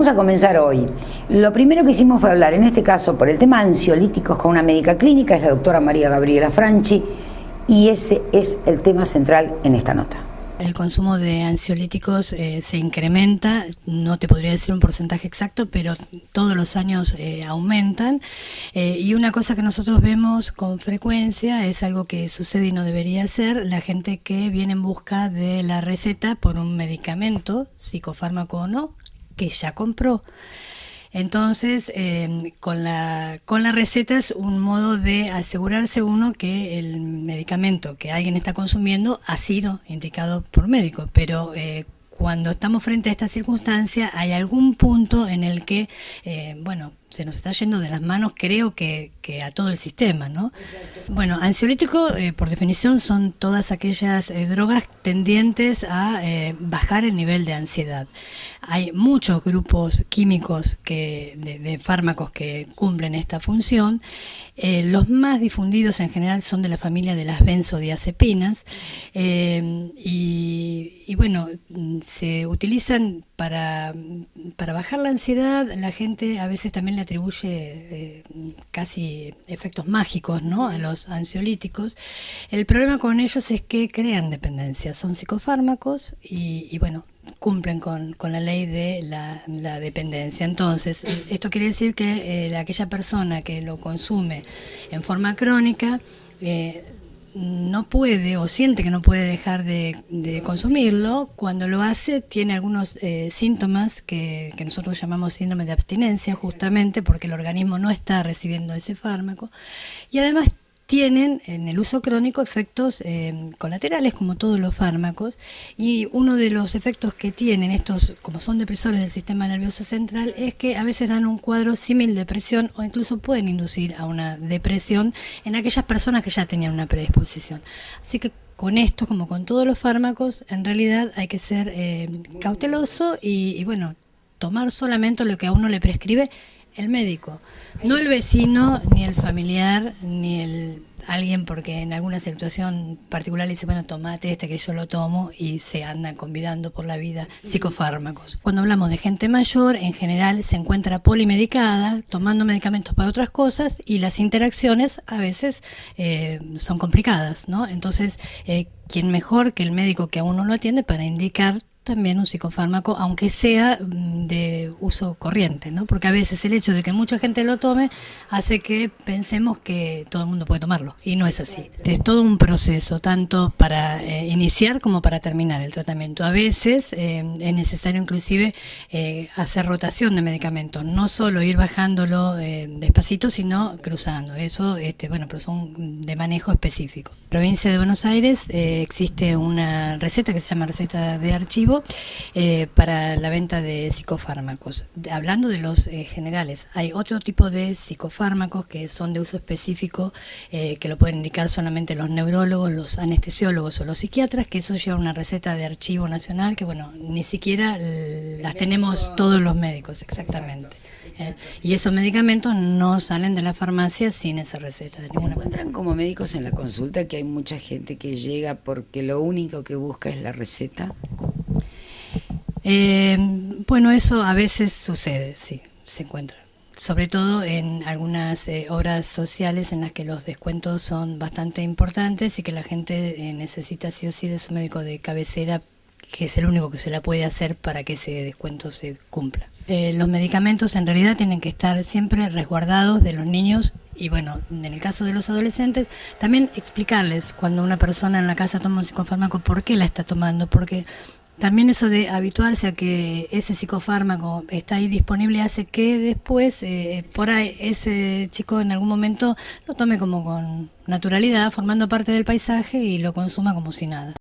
Vamos a comenzar hoy. Lo primero que hicimos fue hablar, en este caso, por el tema ansiolíticos con una médica clínica, es la doctora María Gabriela Franchi, y ese es el tema central en esta nota. El consumo de ansiolíticos se incrementa, no te podría decir un porcentaje exacto, pero todos los años aumentan. Y una cosa que nosotros vemos con frecuencia es algo que sucede y no debería ser, la gente que viene en busca de la receta por un medicamento, psicofármaco o no, que ya compró. Entonces, con la receta es un modo de asegurarse uno que el medicamento que alguien está consumiendo ha sido indicado por médico, pero cuando estamos frente a esta circunstancia hay algún punto en el que, se nos está yendo de las manos, creo que a todo el sistema, ¿no? Exacto. Bueno, ansiolíticos, por definición, son todas aquellas drogas tendientes a bajar el nivel de ansiedad. Hay muchos grupos químicos de fármacos que cumplen esta función. Los más difundidos en general son de la familia de las benzodiazepinas y bueno, se utilizan para bajar la ansiedad. La gente a veces también le atribuye casi efectos mágicos, ¿no?, a los ansiolíticos. El problema con ellos es que crean dependencia, son psicofármacos y bueno, cumplen con la ley de la dependencia. Entonces, esto quiere decir que aquella persona que lo consume en forma crónica no puede o siente que no puede dejar de consumirlo. Cuando lo hace tiene algunos síntomas que nosotros llamamos síndrome de abstinencia, justamente porque el organismo no está recibiendo ese fármaco, y además tienen en el uso crónico efectos colaterales como todos los fármacos, y uno de los efectos que tienen estos, como son depresores del sistema nervioso central, es que a veces dan un cuadro símil de depresión o incluso pueden inducir a una depresión en aquellas personas que ya tenían una predisposición. Así que con esto, como con todos los fármacos, en realidad hay que ser cauteloso y bueno, tomar solamente lo que a uno le prescribe el médico, no el vecino, ni el familiar, ni alguien porque en alguna situación particular le dice, bueno, tomate que yo lo tomo, y se anda convidando por la vida psicofármacos. Cuando hablamos de gente mayor, en general se encuentra polimedicada, tomando medicamentos para otras cosas, y las interacciones a veces son complicadas, ¿no? Entonces, ¿quién mejor que el médico que a uno lo atiende para indicar también un psicofármaco, aunque sea de uso corriente, ¿no? Porque a veces el hecho de que mucha gente lo tome hace que pensemos que todo el mundo puede tomarlo, y no es así. Es todo un proceso, tanto para iniciar como para terminar el tratamiento. A veces es necesario inclusive hacer rotación de medicamentos, no solo ir bajándolo despacito, sino cruzando. Eso, pero son de manejo específico. En la provincia de Buenos Aires existe una receta que se llama receta de archivo para la venta de psicofármacos. Hablando de los generales, hay otro tipo de psicofármacos que son de uso específico, que lo pueden indicar solamente los neurólogos, los anestesiólogos o los psiquiatras, que eso lleva una receta de archivo nacional que, bueno, ni siquiera las tenemos todos los médicos, exactamente. Y esos medicamentos no salen de la farmacia sin esa receta. ¿Se encuentran como médicos en la consulta que hay mucha gente que llega porque lo único que busca es la receta? Bueno, eso a veces sucede, sí, se encuentra. Sobre todo en algunas obras sociales en las que los descuentos son bastante importantes y que la gente necesita sí o sí de su médico de cabecera, que es el único que se la puede hacer para que ese descuento se cumpla. Los medicamentos en realidad tienen que estar siempre resguardados de los niños y, bueno, en el caso de los adolescentes, también explicarles cuando una persona en la casa toma un psicofármaco por qué la está tomando, porque también eso de habituarse a que ese psicofármaco está ahí disponible hace que después por ahí ese chico en algún momento lo tome como con naturalidad, formando parte del paisaje, y lo consuma como si nada.